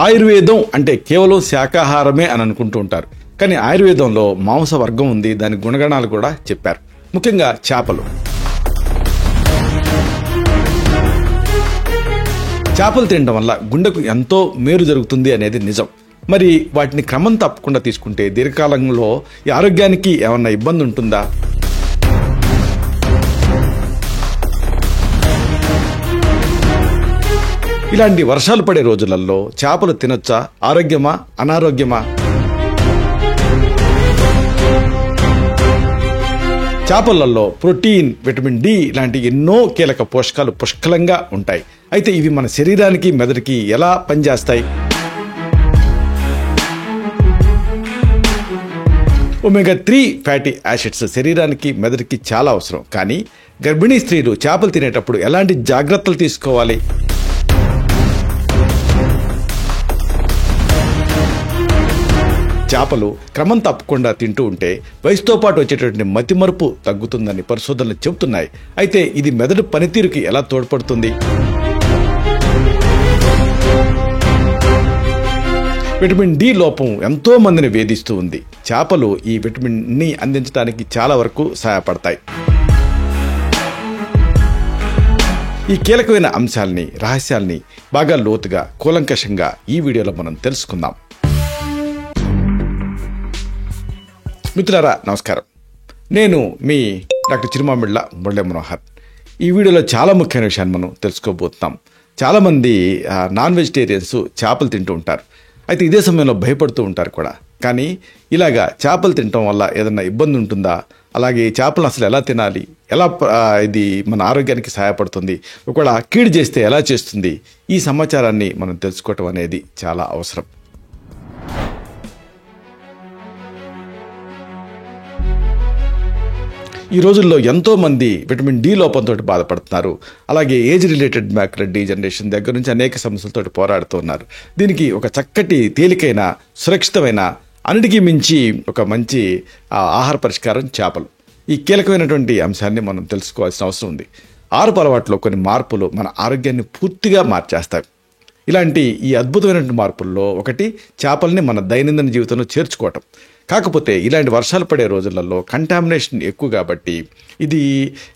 ఆయుర్వేదం అంటే కేవలం శాకాహారమే అని అనుకుంటూ ఉంటారు. కానీ ఆయుర్వేదంలో మాంస వర్గం ఉంది, దాని గుణగణాలు కూడా చెప్పారు. ముఖ్యంగా చేపలు తినడం వల్ల గుండెకు ఎంతో మేలు జరుగుతుంది అనేది నిజం. మరి వాటిని క్రమం తప్పకుండా తీసుకుంటే దీర్ఘకాలంలో ఈ ఆరోగ్యానికి ఏమన్నా ఇబ్బంది ఉంటుందా? ఇలాంటి వర్షాలు పడే రోజులలో చేపలు తినొచ్చా? ఆరోగ్యమా అనారోగ్యమా? చేపలలో ప్రోటీన్, విటమిన్ డి లాంటి ఎన్నో కీలక పోషకాలు పుష్కలంగా ఉంటాయి. అయితే ఇవి మన శరీరానికి మెదడుకి ఎలా పనిచేస్తాయి? ఒమేగా 3 ఫ్యాటీ యాసిడ్స్ శరీరానికి మెదడుకి చాలా అవసరం. కానీ గర్భిణీ స్త్రీలు చేపలు తినేటప్పుడు ఎలాంటి జాగ్రత్తలు తీసుకోవాలి? చేపలు క్రమం తప్పకుండా తింటూ ఉంటే వయసుతో పాటు వచ్చేటటువంటి మతిమరుపు తగ్గుతుందని పరిశోధనలు చెబుతున్నాయి. అయితే ఇది మెదడు పనితీరుకి ఎలా తోడ్పడుతుంది? విటమిన్ డి లోపం ఎంతో మందిని వేధిస్తూ ఉంది. చేపలు ఈ విటమిన్ ని అందించడానికి చాలా వరకు సహాయపడతాయి. ఈ కీలకమైన అంశాలని, రహస్యాల్ని బాగా లోతుగా, కూలంకషంగా ఈ వీడియోలో మనం తెలుసుకుందాం. మిత్రులారా నమస్కారం. నేను మీ డాక్టర్ చిరుమామిళ్ళ మురళీ మనోహర్. ఈ వీడియోలో చాలా ముఖ్యమైన విషయాన్ని మనం తెలుసుకోబోతున్నాం. చాలామంది నాన్ వెజిటేరియన్స్ చేపలు తింటూ ఉంటారు. అయితే ఇదే సమయంలో భయపడుతూ ఉంటారు కూడా. కానీ ఇలాగా చేపలు తినటం వల్ల ఏదైనా ఇబ్బంది ఉంటుందా? అలాగే చేపలను అసలు ఎలా తినాలి? ఎలా ఇది మన ఆరోగ్యానికి సహాయపడుతుంది? ఒకవేళ కీడు చేస్తే ఎలా చేస్తుంది? ఈ సమాచారాన్ని మనం తెలుసుకోవటం అనేది చాలా అవసరం. ఈ రోజుల్లో ఎంతో మంది విటమిన్ డి లోపంతో బాధపడుతున్నారు. అలాగే ఏజ్ రిలేటెడ్ మ్యాక్యులర్ డీజనరేషన్ దగ్గర నుంచి అనేక సమస్యలతో పోరాడుతూ ఉన్నారు. దీనికి ఒక చక్కటి, తేలికైన, సురక్షితమైన, అన్నిటికీ మించి ఒక మంచి ఆహార పరిష్కారం చేపలు. ఈ కీలకమైనటువంటి అంశాన్ని మనం తెలుసుకోవాల్సిన అవసరం ఉంది. ఆహారపు అలవాట్లో కొన్ని మార్పులు మన ఆరోగ్యాన్ని పూర్తిగా మార్చేస్తాయి. ఇలాంటి ఈ అద్భుతమైనటువంటి మార్పుల్లో ఒకటి చేపల్ని మన దైనందిన జీవితంలో చేర్చుకోవటం. కాకపోతే ఇలాంటి వర్షాలు పడే రోజులలో కంటామినేషన్ ఎక్కువ కాబట్టి ఇది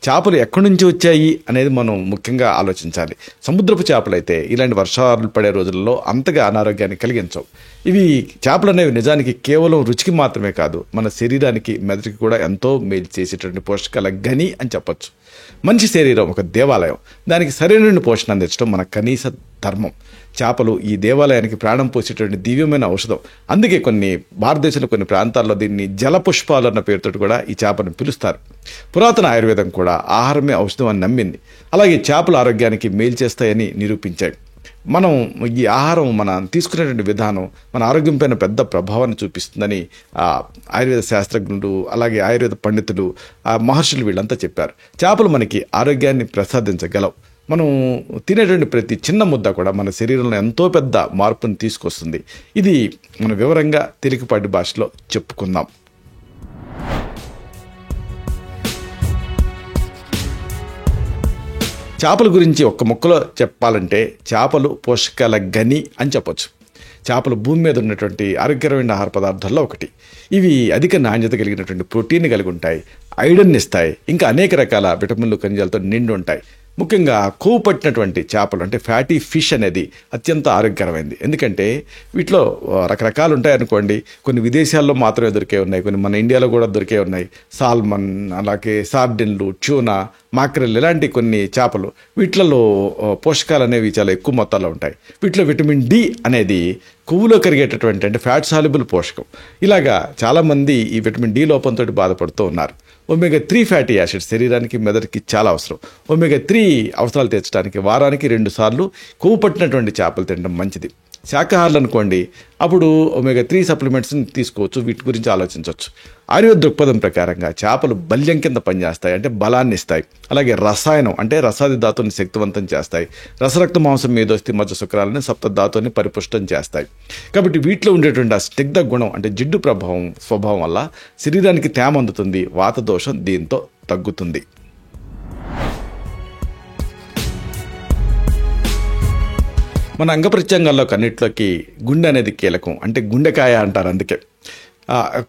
చేపలు ఎక్కడి నుంచి వచ్చాయి అనేది మనం ముఖ్యంగా ఆలోచించాలి. సముద్రపు చేపలు అయితే ఇలాంటి వర్షాలు పడే రోజుల్లో అంతగా అనారోగ్యాన్ని కలిగించవు. ఇవి చేపలు అనేవి నిజానికి కేవలం రుచికి మాత్రమే కాదు, మన శరీరానికి, మెదడుకి కూడా ఎంతో మేలు చేసేటువంటి పోషకాల గని అని చెప్పొచ్చు. మనిషి శరీరం ఒక దేవాలయం. దానికి సరైన పోషణ అందించడం మన కనీస ధర్మం. చేపలు ఈ దేవాలయానికి ప్రాణం పోసేటువంటి దివ్యమైన ఔషధం. అందుకే భారతదేశంలో కొన్ని ప్రాంతాల్లో దీన్ని జలపుష్పాలు అన్న పేరుతో కూడా ఈ చేపను పిలుస్తారు. పురాతన ఆయుర్వేదం కూడా ఆహారమే ఔషధం అని నమ్మింది. అలాగే చేపలు ఆరోగ్యానికి మేలు చేస్తాయని నిరూపించాయి. మనం ఈ ఆహారం మనం తీసుకునేటువంటి విధానం మన ఆరోగ్యం పైన పెద్ద ప్రభావాన్ని చూపిస్తుందని ఆయుర్వేద శాస్త్రజ్ఞులు, అలాగే ఆయుర్వేద పండితులు, మహర్షులు వీళ్ళంతా చెప్పారు. చేపలు మనకి ఆరోగ్యాన్ని ప్రసాదించగలవు. మనం తినేటువంటి ప్రతి చిన్న ముద్ద కూడా మన శరీరంలో ఎంతో పెద్ద మార్పుని తీసుకొస్తుంది. ఇది మనం వివరంగా తేలికపాటి భాషలో చెప్పుకుందాం. చేపల గురించి ఒక్క ముక్కలో చెప్పాలంటే చేపలు పోషకాల గని అని చెప్పొచ్చు. చేపలు భూమి మీద ఉన్నటువంటి ఆరోగ్యకరమైన ఆహార పదార్థాల్లో ఒకటి. ఇవి అధిక నాణ్యత కలిగినటువంటి ప్రోటీన్ కలిగి ఉంటాయి, ఐరన్ ఇస్తాయి, ఇంకా అనేక రకాల విటమిన్లు, ఖనిజాలతో నిండి ఉంటాయి. ముఖ్యంగా కొవ్వు పట్టినటువంటి చేపలు అంటే ఫ్యాటీ ఫిష్ అనేది అత్యంత ఆరోగ్యకరమైనది. ఎందుకంటే వీటిలో రకరకాలు ఉంటాయి అనుకోండి. కొన్ని విదేశాల్లో మాత్రమే దొరికే ఉన్నాయి, కొన్ని మన ఇండియాలో కూడా దొరికే ఉన్నాయి. సాల్మన్, అలాగే సార్డిన్లు, ట్యూనా, మాక్రెల్ ఇలాంటి కొన్ని చేపలు. వీటిలలో పోషకాలు అనేవి చాలా ఎక్కువ మొత్తాల్లో ఉంటాయి. వీటిలో విటమిన్ డి అనేది కొవ్వులో కరిగేటటువంటి అంటే ఫ్యాట్ సాల్యుబుల్ పోషకం. ఇలాగా చాలామంది ఈ విటమిన్ డి లోపంతో బాధపడుతూ ఉన్నారు. ఒమేగా 3 ఫ్యాటీ యాసిడ్స్ శరీరానికి, మెదడుకి చాలా అవసరం. ఒమేగా 3 అవసరాలు తీర్చడానికి వారానికి 2 సార్లు కొవ్వు పట్టినటువంటి చేపలు తినడం మంచిది. శాకాహారులు అనుకోండి, అప్పుడు ఒమేగా 3 సప్లిమెంట్స్ని తీసుకోవచ్చు. వీటి గురించి ఆలోచించవచ్చు. ఆయుర్వేద దృక్పథం ప్రకారంగా చేపలు బల్యం కింద పనిచేస్తాయి, అంటే బలాన్ని ఇస్తాయి. అలాగే రసాయనం అంటే రసాది ధాతువుని శక్తివంతం చేస్తాయి. రసరక్త మాంసం, మేధోస్థి, మజ్జ, శుక్రాలని, సప్త ధాతువుని పరిపుష్టం చేస్తాయి. కాబట్టి వీటిలో ఉండేటువంటి ఆ స్నిగ్ధ గుణం అంటే జిడ్డు స్వభావం వల్ల శరీరానికి తేమ అందుతుంది. వాత దోషం దీంతో తగ్గుతుంది. మన అంగప్రత్యంగాల్లో కన్నిట్లోకి గుండె అనేది కీలకం, అంటే గుండెకాయ అంటారు. అందుకే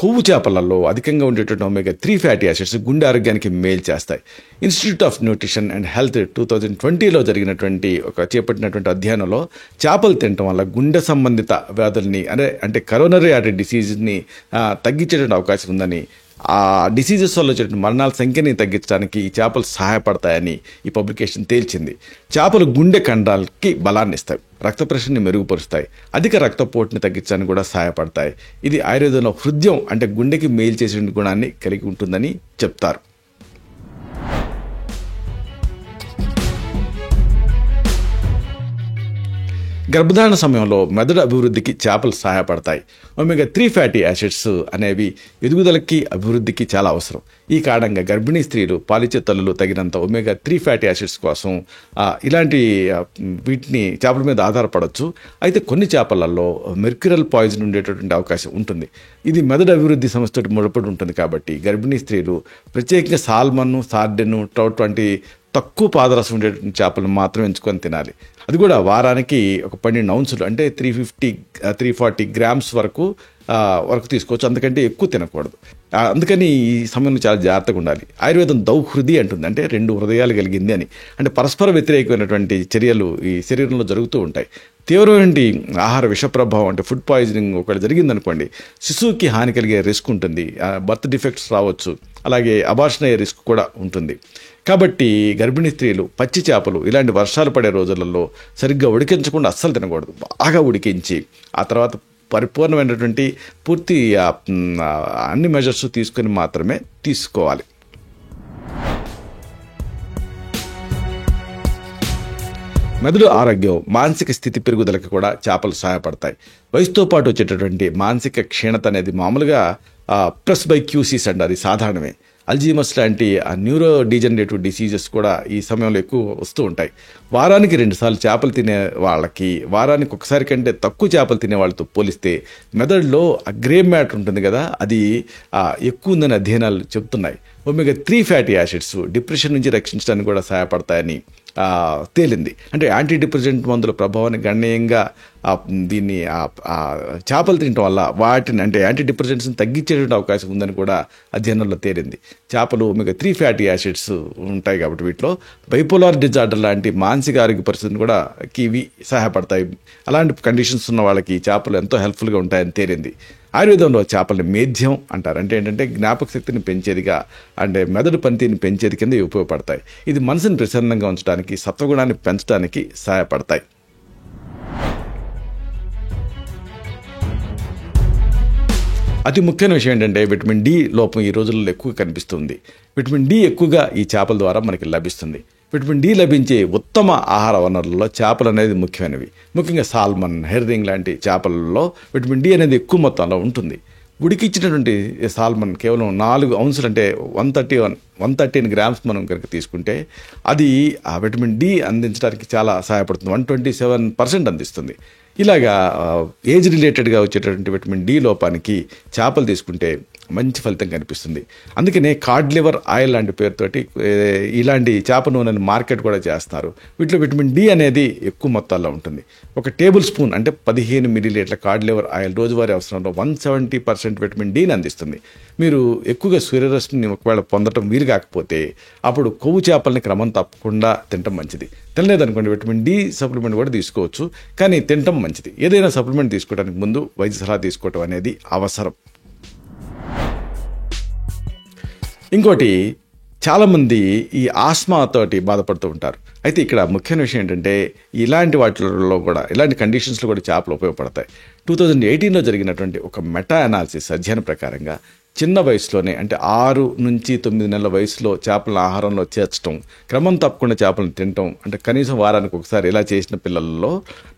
కొవ్వు చేపలలో అధికంగా ఉండేటువంటి ఒమేగా 3 ఫ్యాటీ యాసిడ్స్ గుండె ఆరోగ్యానికి మేలు చేస్తాయి. Institute of nutrition and health 2020లో జరిగినటువంటి చేపట్టినటువంటి అధ్యయనంలో చేపలు తినడం వల్ల గుండె సంబంధిత వ్యాధుల్ని అంటే కరోనరీ ఆర్టరీ డిసీజ్ని తగ్గించేటువంటి అవకాశం ఉందని, ఆ డిసీజెస్ వల్ల వచ్చే మరణాల సంఖ్యని తగ్గించడానికి ఈ చేపలు సహాయపడతాయని ఈ పబ్లికేషన్ తేల్చింది. చేపలు గుండె కండరాలకి బలాన్ని ఇస్తాయి, రక్త ప్రెషర్ని మెరుగుపరుస్తాయి, అధిక రక్తపోటుని తగ్గించడానికి కూడా సహాయపడతాయి. ఇది ఆయుర్వేదంలో హృదయం అంటే గుండెకి మేలు చేసే గుణాన్ని కలిగి ఉంటుందని చెప్తారు. గర్భధారణ సమయంలో మెదడు అభివృద్ధికి చేపలు సహాయపడతాయి. ఒమేగా 3 ఫ్యాటీ యాసిడ్స్ అనేవి ఎదుగుదలకి అభివృద్ధికి చాలా అవసరం. ఈ కారణంగా గర్భిణీ స్త్రీలు, పాలిచ్చే తల్లులు తగినంత ఒమేగా 3 ఫ్యాటీ యాసిడ్స్ కోసం ఇలాంటి వీటిని చేపల మీద ఆధారపడవచ్చు. అయితే కొన్ని చేపలలో మెర్క్యూరల్ పాయిజన్ ఉండేటటువంటి అవకాశం ఉంటుంది. ఇది మెదడు అభివృద్ధి సమస్యతో ముడిపడి ఉంటుంది. కాబట్టి గర్భిణీ స్త్రీలు ప్రత్యేకంగా సాల్మన్, సార్డెన్, ట్రౌట్ వంటి తక్కువ పాదరసం ఉండేటువంటి చేపలను మాత్రం ఎంచుకొని తినాలి. అది కూడా వారానికి ఒక 12 ఔన్సులు అంటే 340 గ్రామ్స్ వరకు తీసుకోవచ్చు. అందుకంటే ఎక్కువ తినకూడదు. అందుకని ఈ సమయంలో చాలా జాగ్రత్తగా ఉండాలి. ఆయుర్వేదం దౌహృది అంటుంది, అంటే 2 హృదయాలు కలిగింది అని. అంటే పరస్పర వ్యతిరేకమైనటువంటి చర్యలు ఈ శరీరంలో జరుగుతూ ఉంటాయి. తీవ్రమైన ఆహార విష ప్రభావం అంటే ఫుడ్ పాయిజనింగ్ ఒకటి జరిగిందనుకోండి, శిశువుకి హాని కలిగే రిస్క్ ఉంటుంది, బర్త్ డిఫెక్ట్స్ రావచ్చు, అలాగే అబార్షన్ అయ్యే రిస్క్ కూడా ఉంటుంది. కాబట్టి గర్భిణీ స్త్రీలు పచ్చి చేపలు ఇలాంటి వర్షాలు పడే రోజులలో సరిగ్గా ఉడికించకుండా అస్సలు తినకూడదు. బాగా ఉడికించి ఆ తర్వాత పరిపూర్ణమైనటువంటి పూర్తి అన్ని మెజర్స్ తీసుకొని మాత్రమే తీసుకోవాలి. మెదడు ఆరోగ్యం, మానసిక స్థితి పెరుగుదలకు కూడా చేపలు సహాయపడతాయి. వయసుతో పాటు వచ్చేటటువంటి మానసిక క్షీణత అనేది మామూలుగా +QCs అంటారు, అది సాధారణమే. అల్జీమస్ లాంటి న్యూరో డీజనరేటివ్ డిసీజెస్ కూడా ఈ సమయంలో ఎక్కువ వస్తూ ఉంటాయి. వారానికి 2 సార్లు చేపలు తినే వాళ్ళకి వారానికి ఒకసారి కంటే తక్కువ చేపలు తినే వాళ్ళతో పోలిస్తే మెదడులో గ్రే మ్యాటర్ ఉంటుంది కదా, అది ఎక్కువ ఉందని అధ్యయనాలు చెప్తున్నాయి. ఒమేగా 3 ఫ్యాటీ యాసిడ్స్ డిప్రెషన్ నుంచి రక్షించడానికి కూడా సహాయపడతాయని తేలింది. అంటే యాంటీ డిప్రెసెంట్ మందుల ప్రభావాన్ని గణనీయంగా దీన్ని చేపలు తినడం వల్ల వాటిని అంటే యాంటీ డిప్రెసెంట్స్ని తగ్గించేటువంటి అవకాశం ఉందని కూడా అధ్యయనంలో తేలింది. చేపలు ఒమేగా 3 ఫ్యాటీ యాసిడ్స్ ఉంటాయి కాబట్టి వీటిలో బైపోలార్ డిజార్డర్ లాంటి మానసిక ఆరోగ్య పరిస్థితిని కూడా ఇవి సహాయపడతాయి. అలాంటి కండిషన్స్ ఉన్న వాళ్ళకి చేపలు ఎంతో హెల్ప్ఫుల్గా ఉంటాయని తేలింది. ఆయుర్వేదంలో చేపల్ని మేధ్యం అంటారు. అంటే ఏంటంటే జ్ఞాపక శక్తిని పెంచేదిగా, అంటే మెదడు పనితీరుని పెంచేది కింద ఉపయోగపడతాయి. ఇది మనసుని ప్రసన్నంగా ఉంచడానికి, సత్వగుణాన్ని పెంచడానికి సహాయపడతాయి. అతి ముఖ్యమైన విషయం ఏంటంటే విటమిన్ డి లోపం ఈ రోజుల్లో ఎక్కువ కనిపిస్తుంది. విటమిన్ డి ఎక్కువగా ఈ చేపల ద్వారా మనకి లభిస్తుంది. విటమిన్ డి లభించే ఉత్తమ ఆహార వనరుల్లో చేపలు అనేది ముఖ్యమైనవి. ముఖ్యంగా సాల్మన్, హెర్రింగ్ లాంటి చేపలలో విటమిన్ డి అనేది ఎక్కువ మొత్తంలో ఉంటుంది. ఉడికిచ్చినటువంటి సాల్మన్ కేవలం 4 ఔన్సులు అంటే 113 గ్రామ్స్ మనం కనుక తీసుకుంటే అది ఆ విటమిన్ డి అందించడానికి చాలా సహాయపడుతుంది. 127% అందిస్తుంది. ఇలాగా ఏజ్ రిలేటెడ్గా వచ్చేటటువంటి విటమిన్ డి లోపానికి చేపలు తీసుకుంటే మంచి ఫలితం కనిపిస్తుంది. అందుకనే కార్డ్ లివర్ ఆయిల్ లాంటి పేరుతోటి ఇలాంటి చేప నూనెని మార్కెట్ కూడా చేస్తారు. వీటిలో విటమిన్ డి అనేది ఎక్కువ మొత్తాల్లో ఉంటుంది. 1 టేబుల్ స్పూన్ అంటే 15 మిల్లీలీటర్ల కార్డ్ లివర్ ఆయిల్ రోజువారీ అవసరంలో 170% విటమిన్ డిని అందిస్తుంది. మీరు ఎక్కువగా సూర్యరశ్మిని ఒకవేళ పొందటం వీలు కాకపోతే అప్పుడు కొవ్వు చేపల్ని క్రమం తప్పకుండా తినటం మంచిది. తినలేదనుకోండి విటమిన్ డి సప్లిమెంట్ కూడా తీసుకోవచ్చు, కానీ తినటం మంచిది. ఏదైనా సప్లిమెంట్ తీసుకోవడానికి ముందు వైద్య సలహా తీసుకోవటం అనేది అవసరం. ఇంకోటి, చాలామంది ఈ ఆస్మాతోటి బాధపడుతూ ఉంటారు. అయితే ఇక్కడ ముఖ్యమైన విషయం ఏంటంటే ఇలాంటి వాటిలో కూడా, ఇలాంటి కండిషన్స్లో కూడా చేపలు ఉపయోగపడతాయి. 2018లో జరిగినటువంటి ఒక మెటా అనాలిసిస్ అధ్యయనం ప్రకారంగా చిన్న వయసులోనే అంటే 6 నుంచి 9 నెలల వయసులో చేపలను ఆహారంలో చేర్చడం, క్రమం తప్పకుండా చేపలను తినటం, అంటే కనీసం వారానికి ఒకసారి ఇలా చేసిన పిల్లల్లో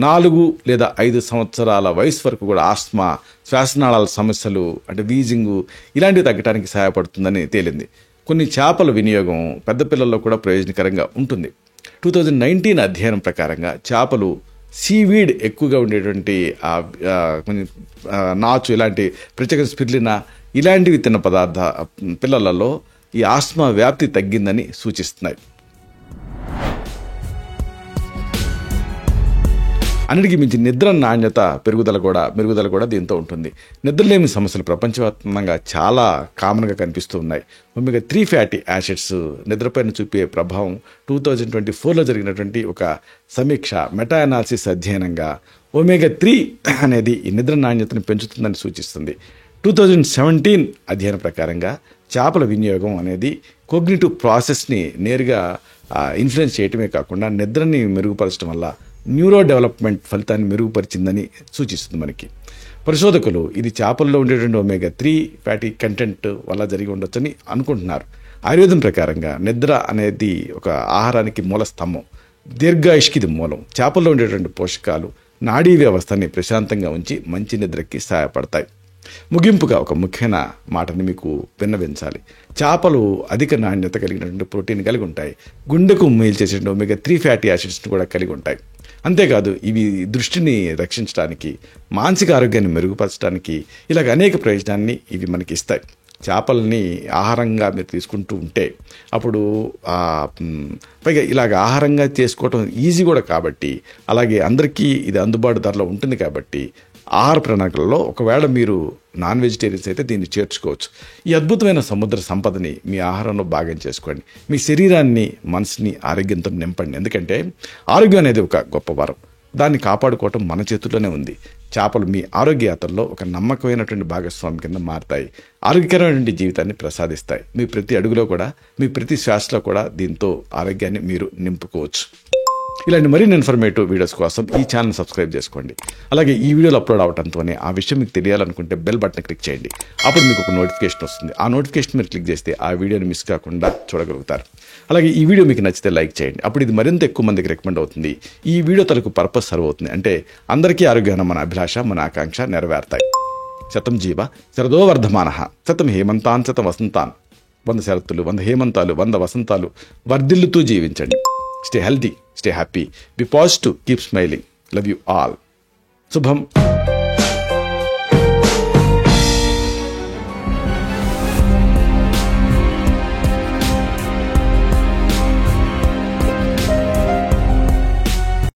4 లేదా 5 సంవత్సరాల వయసు వరకు కూడా ఆస్మా, శ్వాసనాళాల సమస్యలు అంటే వీజింగు ఇలాంటివి తగ్గడానికి సహాయపడుతుందని తేలింది. కొన్ని చేపల వినియోగం పెద్ద పిల్లల్లో కూడా ప్రయోజనకరంగా ఉంటుంది. 2019 అధ్యయనం ప్రకారంగా చేపలు సీవీడ్ ఎక్కువగా ఉండేటువంటి నాచు ఇలాంటి ప్రత్యేక స్పిర్లినా ఇలాంటివి తిన్న పిల్లలలో ఈ ఆస్మా వ్యాప్తి తగ్గిందని సూచిస్తున్నాయి. అన్నిటికీ మించి నిద్ర నాణ్యత మెరుగుదల కూడా దీంతో ఉంటుంది. నిద్రలేమి సమస్యలు ప్రపంచవ్యాప్తంగా చాలా కామన్గా కనిపిస్తూ ఉన్నాయి. ఒమేగా 3 ఫ్యాటీ యాసిడ్స్ నిద్రపైన చూపే ప్రభావం 2024లో జరిగినటువంటి ఒక సమీక్ష మెటా అనాలిసిస్ అధ్యయనంగా ఒమేగా 3 అనేది ఈ నిద్ర నాణ్యతను పెంచుతుందని సూచిస్తుంది. 2017 అధ్యయనం ప్రకారంగా చేపల వినియోగం అనేది కోగ్నిటివ్ ప్రాసెస్ని నేరుగా ఇన్ఫ్లుయెన్స్ చేయటమే కాకుండా నిద్రని మెరుగుపరచడం వల్ల న్యూరో డెవలప్మెంట్ ఫలితాన్ని మెరుగుపరిచిందని సూచిస్తుంది మనకి. పరిశోధకులు ఇది చేపల్లో ఉండేటువంటి ఒమేగా 3 ఫ్యాటీ కంటెంట్ వల్ల జరిగి ఉండొచ్చని అనుకుంటున్నారు. ఆయుర్వేదం ప్రకారంగా నిద్ర అనేది ఒక ఆహారానికి మూల స్తంభం, దీర్ఘాయుష్కి ఇది మూలం. చేపల్లో ఉండేటువంటి పోషకాలు నాడీ వ్యవస్థని ప్రశాంతంగా ఉంచి మంచి నిద్రకి సహాయపడతాయి. ముగింపుగా ఒక ముఖ్యమైన మాటని మీకు విన్నవించాలి. చేపలు అధిక నాణ్యత కలిగినటువంటి ప్రోటీన్ కలిగి ఉంటాయి. గుండెకు మేలు చేసే ఒమేగా 3 ఫ్యాటీ యాసిడ్స్ని కూడా కలిగి ఉంటాయి. అంతేకాదు ఇవి దృష్టిని రక్షించడానికి, మానసిక ఆరోగ్యాన్ని మెరుగుపరచడానికి ఇలాగ అనేక ప్రయోజనాన్ని ఇవి మనకి ఇస్తాయి. చేపల్ని ఆహారంగా మీరు తీసుకుంటూ ఉంటే అప్పుడు పైగా ఇలాగ ఆహారంగా చేసుకోవటం ఈజీ కూడా కాబట్టి, అలాగే అందరికీ ఇది అందుబాటు ధరలో ఉంటుంది కాబట్టి ఆహార ప్రణాళికలలో ఒకవేళ మీరు నాన్ వెజిటేరియన్స్ అయితే దీన్ని చేర్చుకోవచ్చు. ఈ అద్భుతమైన సముద్ర సంపదని మీ ఆహారంలో భాగం చేసుకోండి. మీ శరీరాన్ని, మనసుని ఆరోగ్యంతో నింపండి. ఎందుకంటే ఆరోగ్యం అనేది ఒక గొప్ప వరం. దాన్ని కాపాడుకోవటం మన చేతుల్లోనే ఉంది. చేపలు మీ ఆరోగ్య యాత్రలో ఒక నమ్మకమైనటువంటి భాగస్వామి కింద మారుతాయి. ఆరోగ్యకరమైనటువంటి జీవితాన్ని ప్రసాదిస్తాయి. మీ ప్రతి అడుగులో కూడా, మీ ప్రతి శ్వాసలో కూడా దీంతో ఆరోగ్యాన్ని మీరు నింపుకోవచ్చు. ఇలాంటి మరిన్ని ఇన్ఫర్మేటివ్ వీడియోస్ కోసం ఈ ఛానల్ సబ్స్క్రైబ్ చేసుకోండి. అలాగే ఈ వీడియోలు అప్లోడ్ అవడంతోనే ఆ విషయం మీకు తెలియాలనుకుంటే బెల్ బటన్ క్లిక్ చేయండి. అప్పుడు మీకు ఒక నోటిఫికేషన్ వస్తుంది. ఆ నోటిఫికేషన్ మీరు క్లిక్ చేస్తే ఆ వీడియోని మిస్ కాకుండా చూడగలుగుతారు. అలాగే ఈ వీడియో మీకు నచ్చితే లైక్ చేయండి. అప్పుడు ఇది మరింత ఎక్కువ మందికి రికమెండ్ అవుతుంది. ఈ వీడియో తనకు పర్పస్ సర్వ్ అవుతుంది. అంటే అందరికీ ఆరోగ్యాన్ని మన అభిలాష, మన ఆకాంక్ష నెరవేరుతాయి. శతం జీవ శరదో వర్ధమానః, శతం హేమంతాన్ శతం వసంతాన్. 100 శరత్తులు, 100 హేమంతాలు, 100 వసంతాలు వర్ధిల్లుతూ జీవించండి. Stay healthy, stay happy, be positive, keep smiling. Love you all. Subham.